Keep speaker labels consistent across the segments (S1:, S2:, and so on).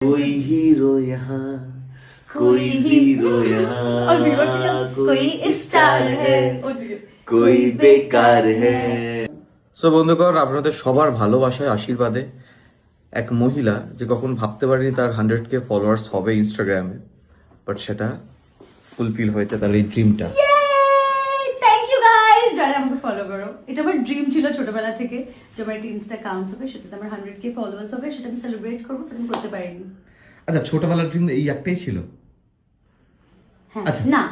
S1: कोई हीरो यहाँ, कोई हीरो यहाँ, कोई स्टार है, कोई বেকার है।
S2: সো বন্ধুগণ, আপনাদের সবার ভালোবাসায় আশীর্বাদে এক মহিলা যে কখন ভাবতে পারেনি তার 100K ফলোয়ার্স হবে ইনস্টাগ্রামে, বাট সেটা ফুলফিল হয়েছে তার এই ড্রিমটা।
S3: থ্যাংক ইউ গাইস যারা আমাকে ফলো করো। এটা আমার ড্রিম ছিল ছোটবেলা থেকে যে আমার একটা ইনস্টা অ্যাকাউন্ট হবে, সেটাতে আমার 100K ফলোয়ার্স হবে, সেটা আমি সেলিব্রেট করবো, কিন্তু আমি করতে পারিনি।
S2: আচ্ছা, ছোটবেলার ড্রিম এই একটাই ছিল?
S3: হ্যাঁ,
S2: আচ্ছা।
S3: না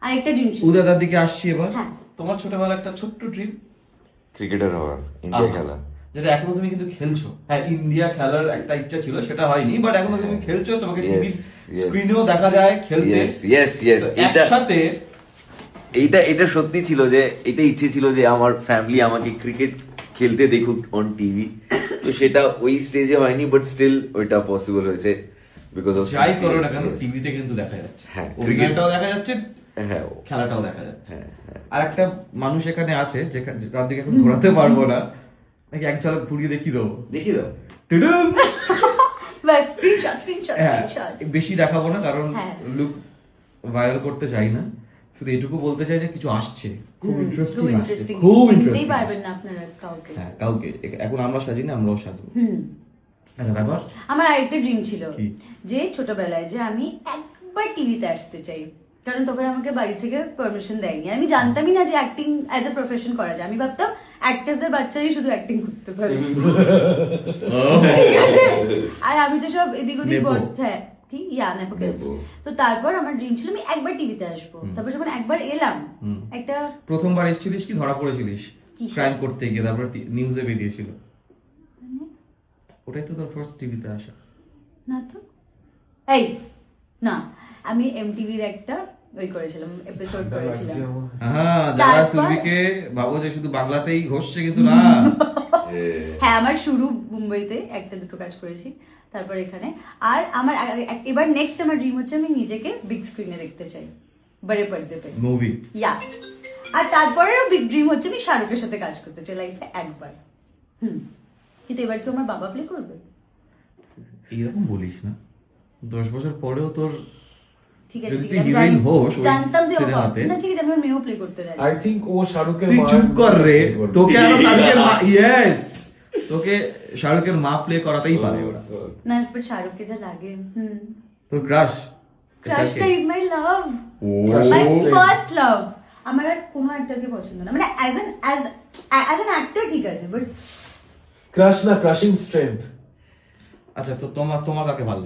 S3: আরেকটা ড্রিম ছিল।
S2: উদাদার দিকে আসছি এবার।
S3: হ্যাঁ।
S2: তোমার ছোটবেলা একটা ছোট্ট ড্রিম
S1: ক্রিকেটার হওয়ার, ইন্ডিয়া খেলা,
S2: যেটা এখনো তুমি কিন্তু খেলছো। হ্যাঁ, ইন্ডিয়া খেলার একটা ইচ্ছা ছিল, সেটা হয়নি, বাট এখনো তুমি খেলছো, তোমাকে টিভি স্ক্রিনেও দেখা যায় খেলতে। একসাথে
S1: এটা সত্যি ছিল যে এটা ইচ্ছে ছিল যে আমার ফ্যামিলি আমাকে ক্রিকেট খেলতে দেখুক অন টিভি। তো সেটা ওই স্টেজে হয়নি, বাট স্টিল ওইটা পসিবল হয়েছে বিকজ অফ
S2: যাই করো না কেন টিভিতে কিন্তু দেখা যাচ্ছে।
S1: হ্যাঁ,
S2: অভিনয়টাও দেখা যাচ্ছে,
S1: হ্যাঁ,
S2: খেলাটাও দেখা যাচ্ছে।
S1: হ্যাঁ, হ্যাঁ।
S2: আর একটা মানুষ এখানে আছে যার দিকে এখন ঘোরাতে পারবো না, নাকি এক ঝলক ঘুরিয়ে দেখিয়ে দেবো।
S1: দেখি দাও।
S2: টুডুম!
S3: বাস স্ক্রিনশট স্ক্রিনশট
S2: হ্যাঁ,
S3: স্ক্রিনশট।
S2: বেশি দেখাবো না কারণ
S3: হ্যাঁ।
S2: লুক ভাইরাল করতে চাই না, শুধু এটুকু বলতে চাই যে কিছু আসছে, খুব
S3: খুব
S2: ইন্টারেস্টিং আসছে,
S3: ইন্টারেস্টিং,
S2: খুব
S3: চিনতেই
S2: ইন্টারেস্টিং।
S3: পারবেন না আপনারা কাউকে।
S2: হ্যাঁ, কাউকে এখন আমরা সাজিনি, আমরাও সাজবো। আচ্ছা, ব্যাপার
S3: আমার আরেকটা ড্রিম ছিল
S2: কি?
S3: যে ছোটবেলায় যে আমি একবার টিভিতে আসতে চাই, কারণ তখন আমাকে বাড়ি থেকে পারমিশন দেয়নি। আমি জানতামই না যে অ্যাক্টিং অ্যাজ এ প্রফেশন করা যায়। আমি ভাবতাম অ্যাক্টার্সের বাচ্চারাই শুধু অ্যাক্টিং করতে পারে। ঠিক আছে? আর আমি তো সব এদিক ওদিক
S1: নেপো।
S3: হ্যাঁ কি নেপোকে।
S1: নেপো।
S3: তো তারপর আমার ড্রিম ছিল আমি একবার টিভিতে আসবো। তারপর যখন একবার এলাম একটা
S2: প্রথমবার এসেছিলিস কি ধরা পড়েছিলিস
S3: কিসে?
S2: ক্রাইম করতে গিয়ে, তারপর নিউজে বেরিয়েছিল? ওটাই তো তোর ফার্স্ট টিভিতে আসা।
S3: না তো এই না, আমি এমটিভির একটা ওই করেছিলাম, এপিসোড করেছিলাম।
S2: হ্যাঁ, যারা
S3: তারপর-
S2: সুরভিকে ভাবো যে শুধু বাংলাতেই ঘষছে, কিন্তু না।
S3: হ্যাঁ, আমার শুরু মুম্বাইতে একটা দুটো কাজ করেছি, তারপর এখানে। আর আমার এবার নেক্সট আমার ড্রিম হচ্ছে আমি নিজেকে বিগ স্ক্রিনে দেখতে চাই, বড়ে পর্দে পে।
S2: মুভি।
S3: ইয়া, আর তারপরেও বিগ ড্রিম হচ্ছে আমি শাহরুখের সাথে কাজ করতে চাই লাইফে একবার। কিন্তু এবার তো আমার বাবা প্লে করবে।
S2: এইরকম বলিস না, 10 বছর পরেও তোর
S3: ঠিক আছে,
S2: যদি
S3: ঠিক আছে, আমি
S2: হিরোইন হোস ওই
S3: জানতাম যে ও
S2: সিনেমাতে।
S3: না, ঠিক আছে, আমি মেয়েও প্লে করতে জানি।
S4: আই থিংক ও শাহরুখের
S2: তুই
S4: মা।
S2: চুপ কর রে, তোকে আরো শাহরুখের মা, ইয়েস, তোকে শাহরুখের মা প্লে করাতেই পারে ওরা।
S3: না, বাট শাহরুখকে যা লাগে।
S2: তোর ক্রাশ
S3: ক্রাশটা is my love,
S2: oh
S3: my first love. আমার আর কোনো অ্যাক্টরকে পছন্দ না, মানে অ্যাজ অ্যান অ্যাক্টর ঠিক আছে, বাট
S4: ক্রাশ না, ক্রাশিং স্ট্রেংথ।
S2: আচ্ছা, তো তোমার কাকে ভালো লাগে?